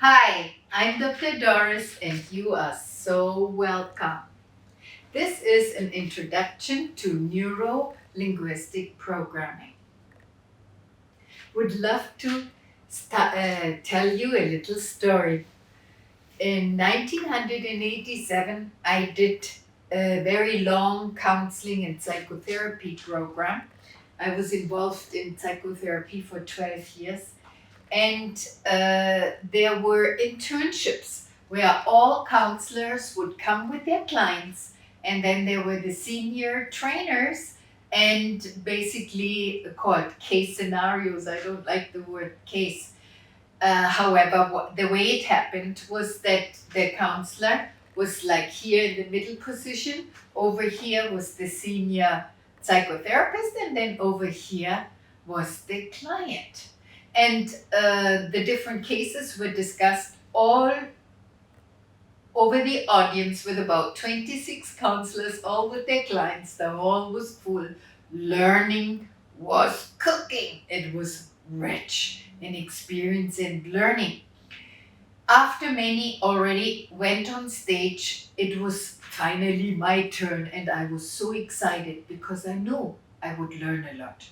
Hi, I'm Dr. Doris and you are so welcome. This is an introduction to neuro-linguistic programming. Would love to tell you a little story. In 1987, I did a very long counseling and psychotherapy program. I was involved in psychotherapy for 12 years. And there were internships where all counselors would come with their clients, and then there were the senior trainers and basically called case scenarios. I don't like the word case. However, the way it happened was that the counselor was like here in the middle position. Over here was the senior psychotherapist, and then over here was the client. And the different cases were discussed all over the audience with about 26 counselors, all with their clients. The hall was full. Learning was cooking. It was rich in experience and learning. After many already went on stage, it was finally my turn, and I was so excited because I knew I would learn a lot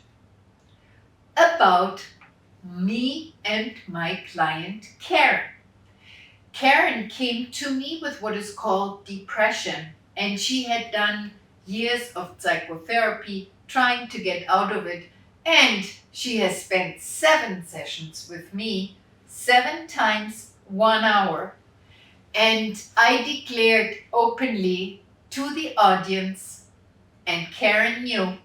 about me and my client Karen. Karen came to me with what is called depression, and she had done years of psychotherapy trying to get out of it, and she has spent 7 sessions with me, 7 times 1 hour. And I declared openly to the audience, and Karen knew,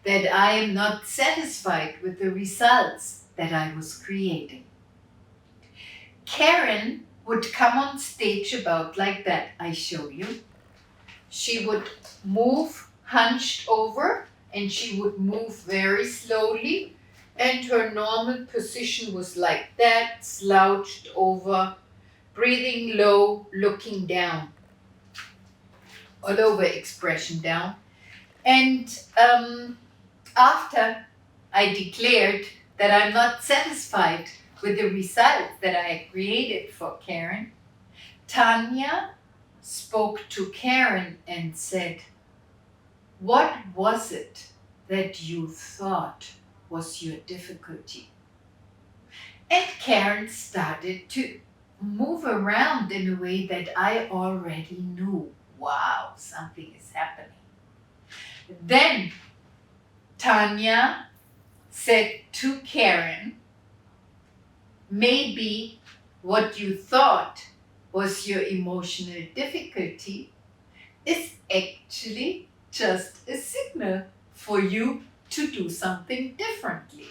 that I am not satisfied with the results that I was creating. Karen would come on stage about like that. I show you. She would move hunched over, and she would move very slowly, and her normal position was like that, slouched over, breathing low, looking down, all over expression down. And after I declared that I'm not satisfied with the results that I created for Karen, Tanya spoke to Karen and said, "What was it that you thought was your difficulty?" And Karen started to move around in a way that I already knew. Wow, something is happening. Then Tanya said to Karen, "Maybe what you thought was your emotional difficulty is actually just a signal for you to do something differently."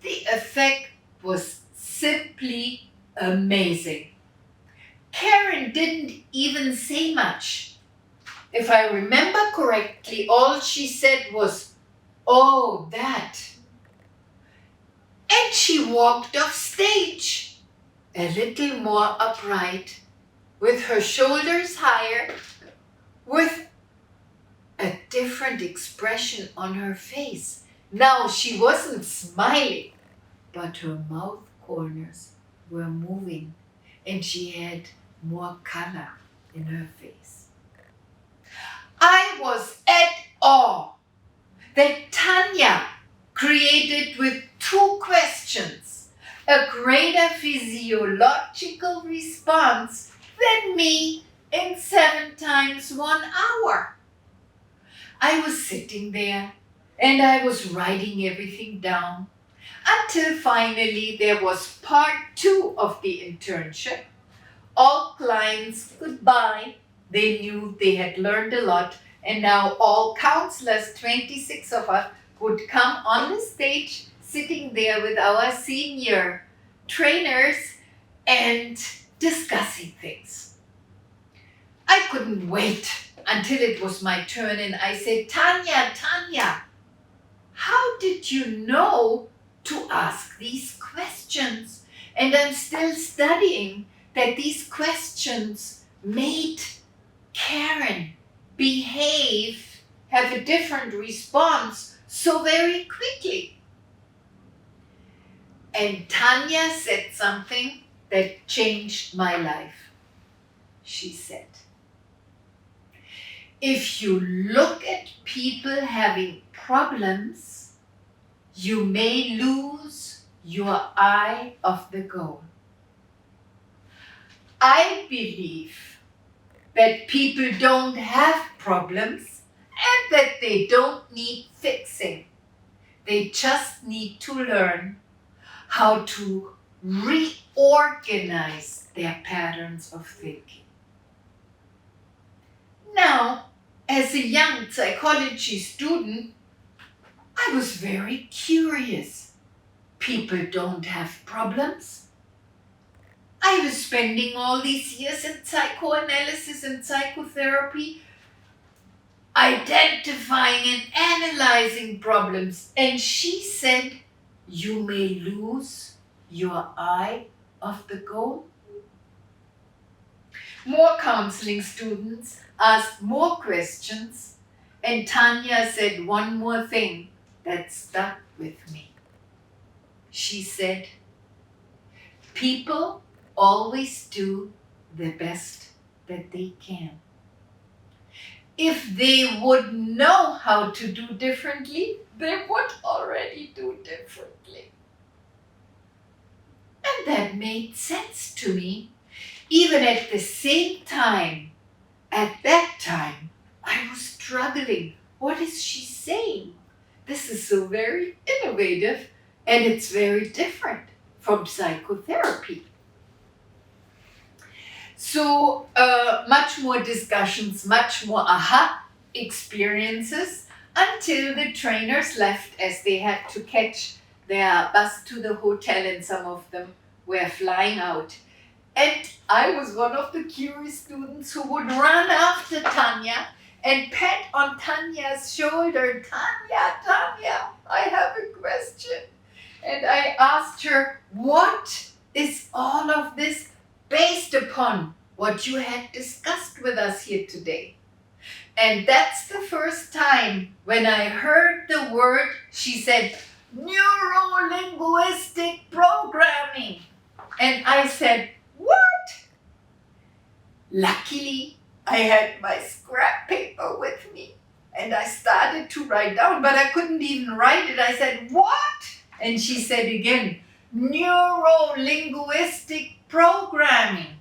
The effect was simply amazing. Karen didn't even say much. If I remember correctly, all she said was, "Oh, that." And she walked off stage, a little more upright, with her shoulders higher, with a different expression on her face. Now she wasn't smiling, but her mouth corners were moving, and she had more color in her face. I was at awe that Tanya created with 2 questions a greater physiological response than me in 7 times 1 hour. I was sitting there and I was writing everything down until finally there was part 2 of the internship. All clients goodbye. They knew they had learned a lot, and now all counselors, 26 of us, would come on the stage, sitting there with our senior trainers and discussing things. I couldn't wait until it was my turn, and I said, Tanya, how did you know to ask these questions?" And I'm still studying that these questions made Karen have a different response so very quickly. And Tanya said something that changed my life. She said, if you look at people having problems, you may lose your eye of the goal. I believe that people don't have problems and that they don't need fixing. They just need to learn how to reorganize their patterns of thinking. Now, as a young psychology student, I was very curious. People don't have problems. I was spending all these years in psychoanalysis and psychotherapy, identifying and analyzing problems. And she said, you may lose your eye of the goal. More counseling students asked more questions, and Tanya said one more thing that stuck with me. She said, people always do the best that they can. If they would know how to do differently, they would already do differently. And that made sense to me. Even at the same time, at that time, I was struggling. What is she saying? This is so very innovative and it's very different from psychotherapy. So much more discussions, much more aha experiences until the trainers left as they had to catch their bus to the hotel and some of them were flying out. And I was one of the curious students who would run after Tanya and pat on Tanya's shoulder. Tanya, I have a question. And I asked her, what is all of this based upon what you had discussed with us here today? And that's the first time when I heard the word, she said, neuro-linguistic programming. And I said, what? Luckily, I had my scrap paper with me and I started to write down, but I couldn't even write it. I said, what? And she said again, neuro-linguistic programming.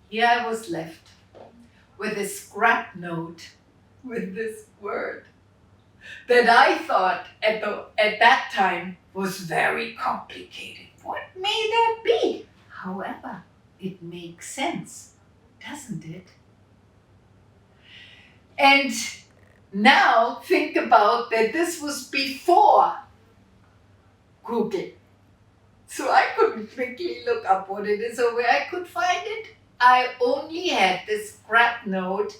Here I was left with a scrap note with this word that I thought at that time was very complicated. What may that be? However, it makes sense, doesn't it? And now think about that this was before Google. So I couldn't quickly look up what it is or where I could find it. I only had this scrap note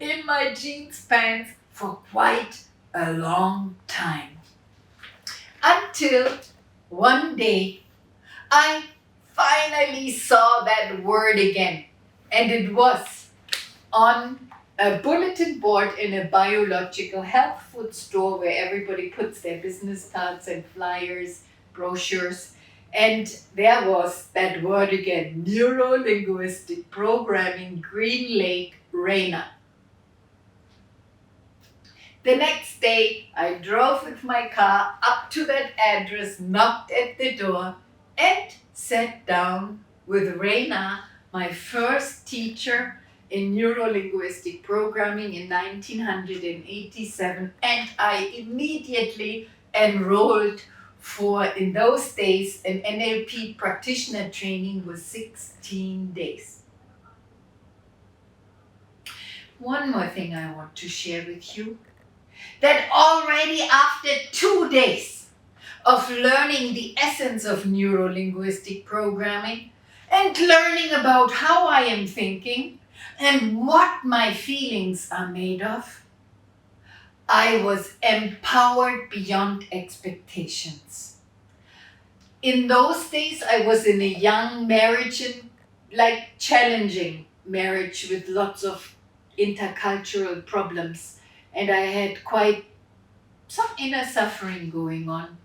in my jeans pants for quite a long time. Until one day, I finally saw that word again. And it was on a bulletin board in a biological health food store where everybody puts their business cards and flyers, brochures. And there was that word again, neuro-linguistic programming, Green Lake, Raina. The next day, I drove with my car up to that address, knocked at the door, and sat down with Raina, my first teacher in neuro-linguistic programming in 1987, and I immediately enrolled for, in those days, an NLP practitioner training was 16 days. One more thing I want to share with you, that already after 2 days of learning the essence of neuro-linguistic programming and learning about how I am thinking and what my feelings are made of, I was empowered beyond expectations. In those days, I was in a young marriage and challenging marriage with lots of intercultural problems. And I had quite some inner suffering going on.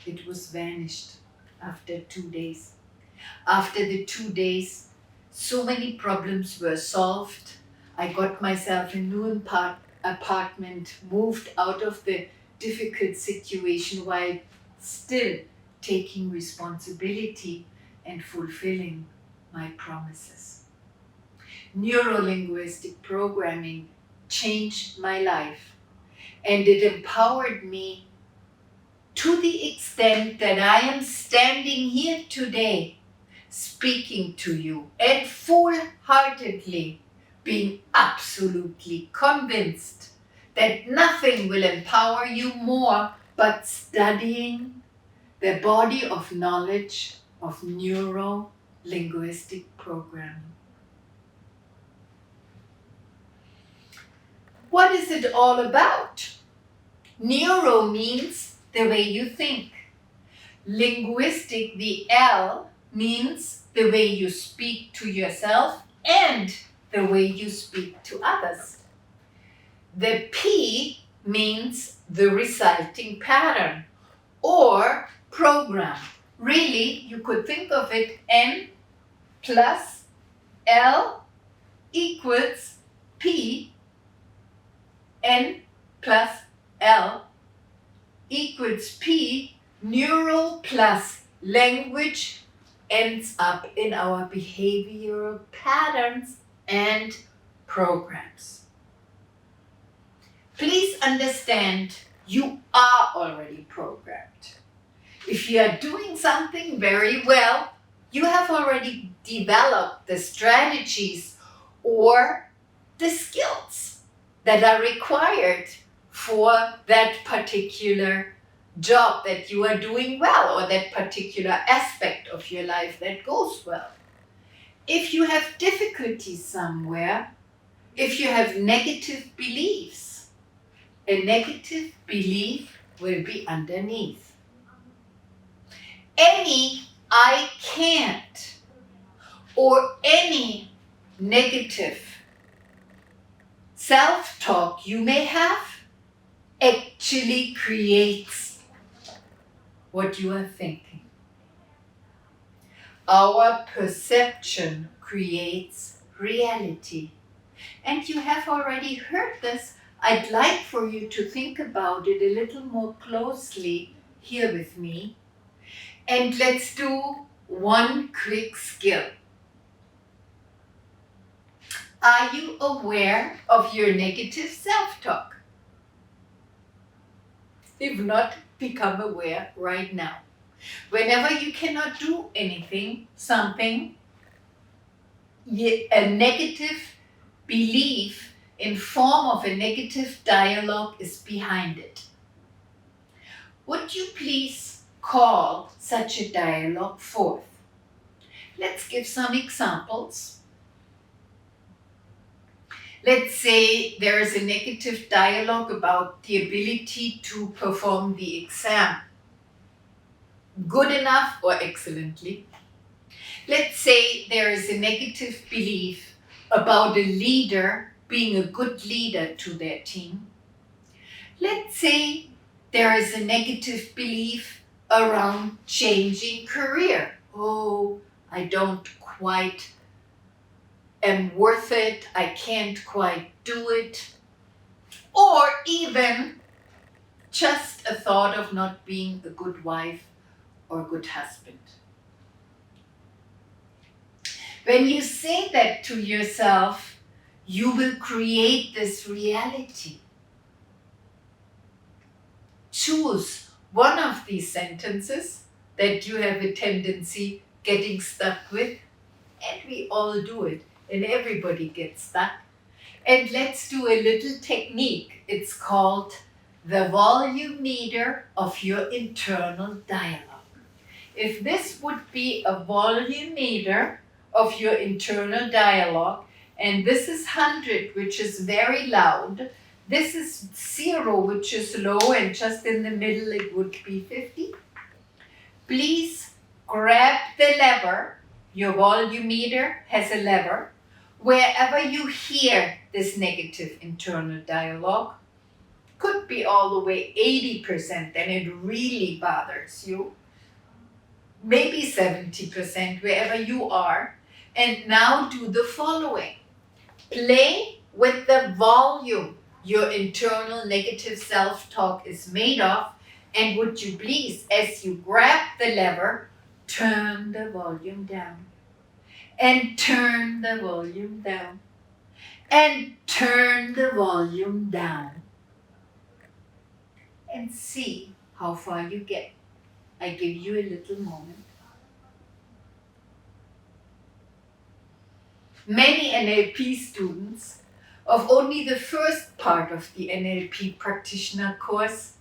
It was vanished after 2 days. After the 2 days, so many problems were solved. I got myself a new apartment, moved out of the difficult situation while still taking responsibility and fulfilling my promises. Neuro-linguistic programming changed my life, and it empowered me to the extent that I am standing here today speaking to you and full-heartedly being absolutely convinced that nothing will empower you more but studying the body of knowledge of neuro-linguistic programming. What is it all about? Neuro means the way you think. Linguistic, the L, means the way you speak to yourself and the way you speak to others. The P means the resulting pattern or program. Really, you could think of it N plus L equals P. N plus L equals P. Neuro plus language ends up in our behavioral patterns and programs. Please understand, you are already programmed. If you are doing something very well, you have already developed the strategies or the skills that are required for that particular job that you are doing well or that particular aspect of your life that goes well. If you have difficulties somewhere, if you have negative beliefs, a negative belief will be underneath. Any I can't or any negative self-talk you may have actually creates what you are thinking. Our perception creates reality. And you have already heard this. I'd like for you to think about it a little more closely here with me. And let's do one quick skill. Are you aware of your negative self-talk? If not, become aware right now. Whenever you cannot do anything, something, a negative belief in form of a negative dialogue is behind it. Would you please call such a dialogue forth? Let's give some examples. Let's say there is a negative dialogue about the ability to perform the exam good enough or excellently. Let's say there is a negative belief about a leader being a good leader to their team. Let's say there is a negative belief around changing career. Oh, I don't quite am worth it, I can't quite do it. Or even just a thought of not being a good wife or a good husband. When you say that to yourself, you will create this reality. Choose one of these sentences that you have a tendency getting stuck with, and we all do it, and everybody gets stuck. And let's do a little technique. It's called the volume meter of your internal dialogue. If this would be a volume meter of your internal dialogue, and this is 100, which is very loud, this is 0, which is low, and just in the middle it would be 50. Please grab the lever. Your volume meter has a lever. Wherever you hear this negative internal dialogue, could be all the way 80%, and it really bothers you. Maybe 70%, wherever you are. And now do the following. Play with the volume your internal negative self-talk is made of, and would you please, as you grab the lever, turn the volume down, and turn the volume down, and turn the volume down, and see how far you get. I give you a little moment. Many NLP students of only the first part of the NLP practitioner course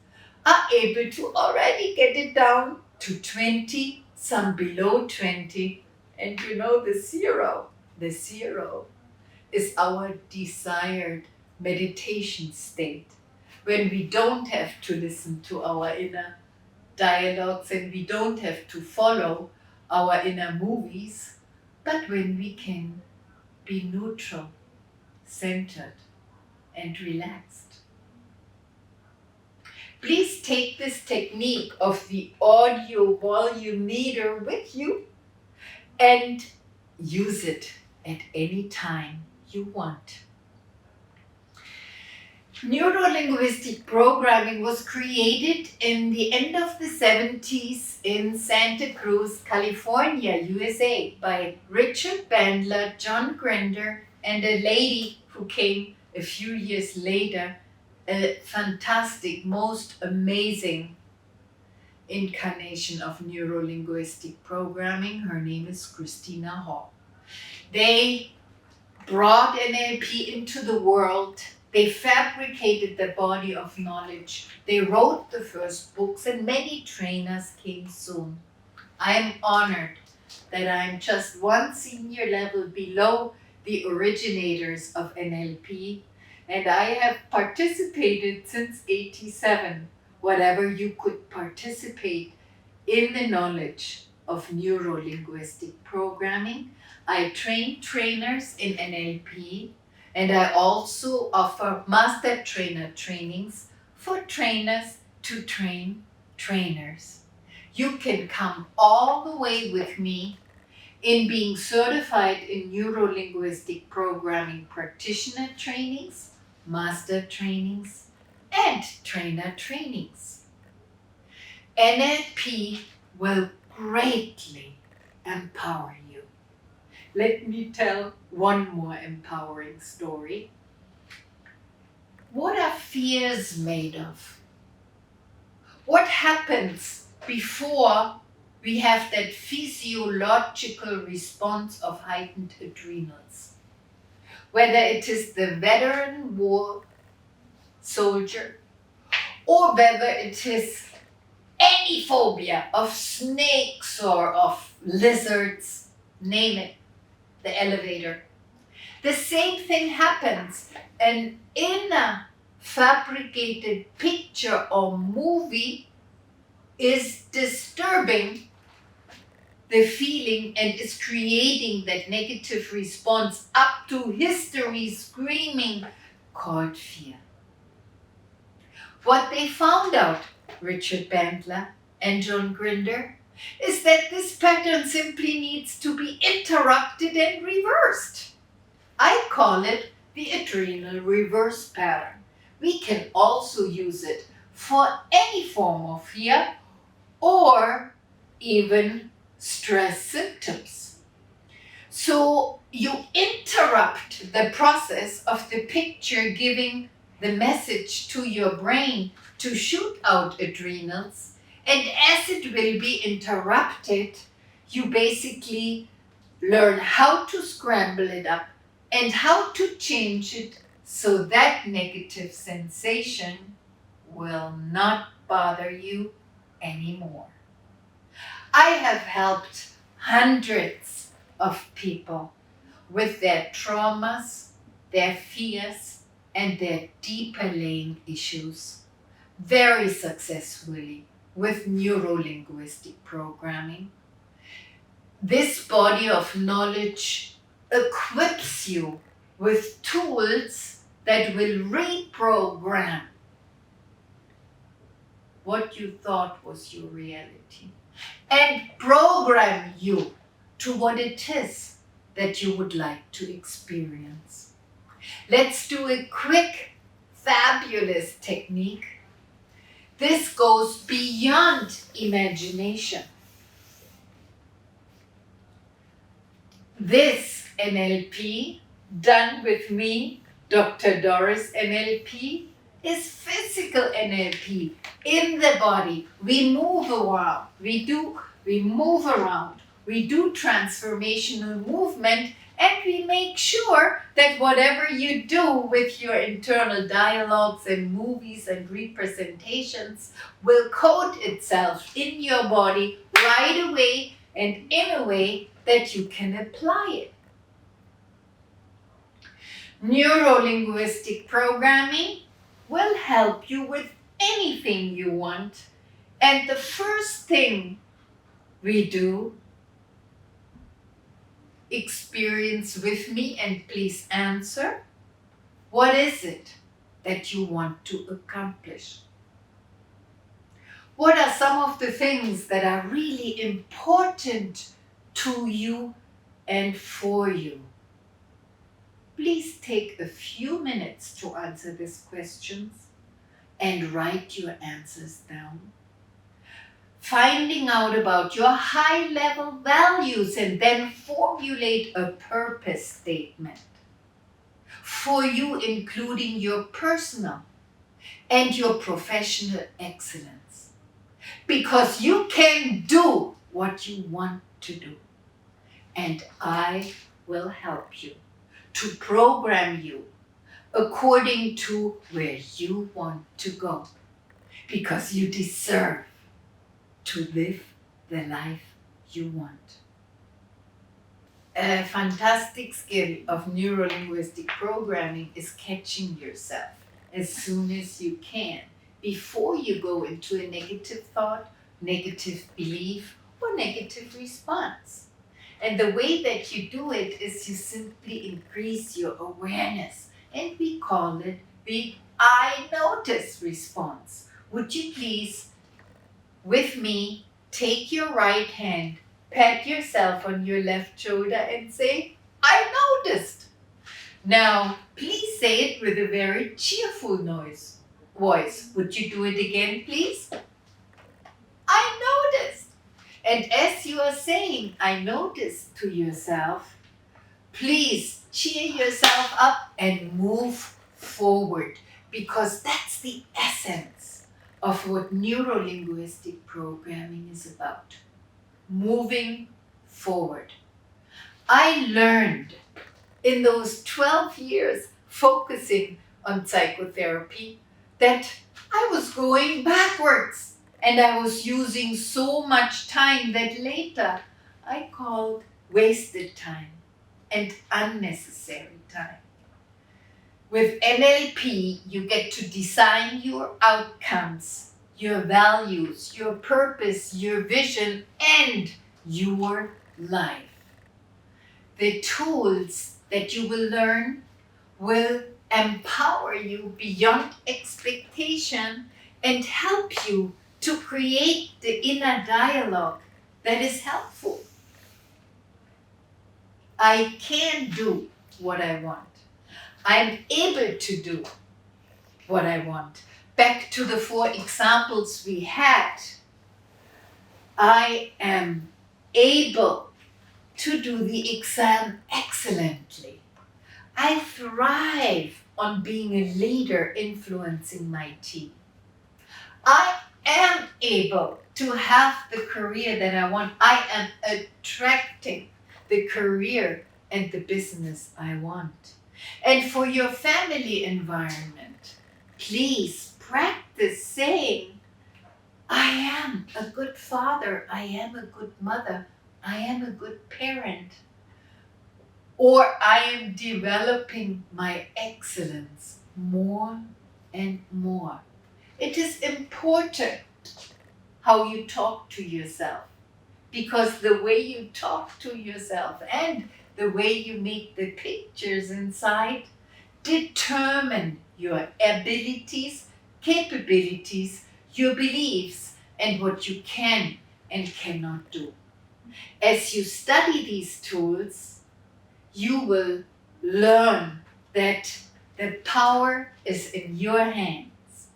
are able to already get it down to 20, some below 20. And you know, the zero is our desired meditation state, when we don't have to listen to our inner dialogues and we don't have to follow our inner movies, but when we can be neutral, centered, and relaxed. Please take this technique of the audio volume meter with you and use it at any time you want. Neuro-linguistic programming was created in the end of the 70s in Santa Cruz, California, USA, by Richard Bandler, John Grinder, and a lady who came a few years later, a fantastic, most amazing incarnation of neuro-linguistic programming. Her name is Christina Hall. They brought NLP into the world. They fabricated the body of knowledge. They wrote the first books, and many trainers came soon. I am honored that I'm just one senior level below the originators of NLP, and I have participated since '87, whatever you could participate in the knowledge of neuro-linguistic programming. I train trainers in NLP, and I also offer master trainer trainings for trainers to train trainers. You can come all the way with me in being certified in neuro-linguistic programming practitioner trainings, master trainings, and trainer trainings. NLP will greatly empower you. Let me tell one more empowering story. What are fears made of? What happens before we have that physiological response of heightened adrenals? Whether it is the veteran war soldier, or whether it is any phobia of snakes or of lizards, name it, the elevator. The same thing happens. An inner fabricated picture or movie is disturbing the feeling and is creating that negative response up to hystery, screaming, called fear. What they found out, Richard Bandler and John Grinder, is that this pattern simply needs to be interrupted and reversed. I call it the adrenal reverse pattern. We can also use it for any form of fear or even stress symptoms. So you interrupt the process of the picture giving the message to your brain to shoot out adrenals, and as it will be interrupted, you basically learn how to scramble it up and how to change it so that negative sensation will not bother you anymore. I have helped hundreds of people with their traumas, their fears, and their deeper laying issues very successfully with neuro-linguistic programming. This body of knowledge equips you with tools that will reprogram what you thought was your reality and program you to what it is that you would like to experience. Let's do a quick, fabulous technique. This goes beyond imagination. This NLP, done with me, Dr. Doris NLP, is physical NLP in the body. We move around, we move around, we do transformational movement, and we make sure that whatever you do with your internal dialogues and movies and representations will code itself in your body right away and in a way that you can apply it. Neuro-linguistic programming will help you with anything you want. And the first thing we do, experience with me and please answer, what is it that you want to accomplish? What are some of the things that are really important to you and for you? Please take a few minutes to answer these questions and write your answers down. Finding out about your high-level values and then formulate a purpose statement for you, including your personal and your professional excellence. Because you can do what you want to do. And I will help you to program you according to where you want to go. Because you deserve to live the life you want. A fantastic skill of neuro-linguistic programming is catching yourself as soon as you can before you go into a negative thought, negative belief, or negative response. And the way that you do it is you simply increase your awareness, and we call it the I notice response. Would you please, with me, take your right hand, pat yourself on your left shoulder and say, I noticed. Now, please say it with a very cheerful voice. Would you do it again, please? I noticed. And as you are saying, I noticed to yourself, please cheer yourself up and move forward, because that's the essence of what neuro-linguistic programming is about. Moving forward. I learned in those 12 years focusing on psychotherapy that I was going backwards. And I was using so much time that later I called wasted time and unnecessary time. With NLP, you get to design your outcomes, your values, your purpose, your vision, and your life. The tools that you will learn will empower you beyond expectation and help you to create the inner dialogue that is helpful. I can do what I want. I'm able to do what I want. Back to the 4 examples we had. I am able to do the exam excellently. I thrive on being a leader influencing my team. I am able to have the career that I want. I am attracting the career and the business I want. And for your family environment, please practice saying, I am a good father, I am a good mother, I am a good parent, or I am developing my excellence more and more. It is important how you talk to yourself, because the way you talk to yourself and the way you make the pictures inside determine your abilities, capabilities, your beliefs, and what you can and cannot do. As you study these tools, you will learn that the power is in your hands.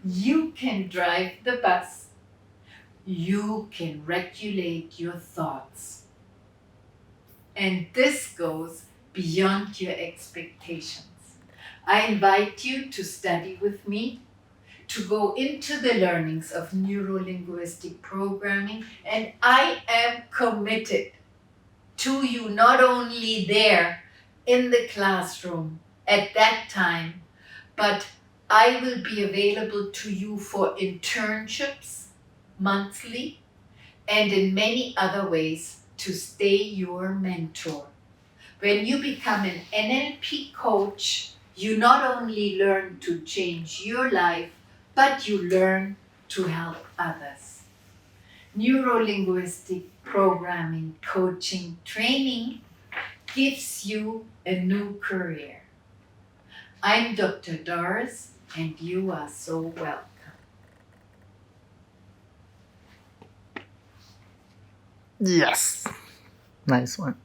You can drive the bus. You can regulate your thoughts. And this goes beyond your expectations. I invite you to study with me, to go into the learnings of neuro-linguistic programming, and I am committed to you not only there in the classroom at that time, but I will be available to you for internships monthly and in many other ways to stay your mentor. When you become an NLP coach, you not only learn to change your life, but you learn to help others. Neuro-linguistic programming coaching training gives you a new career. I'm Dr. Doris, and you are so welcome. Yes. Nice one.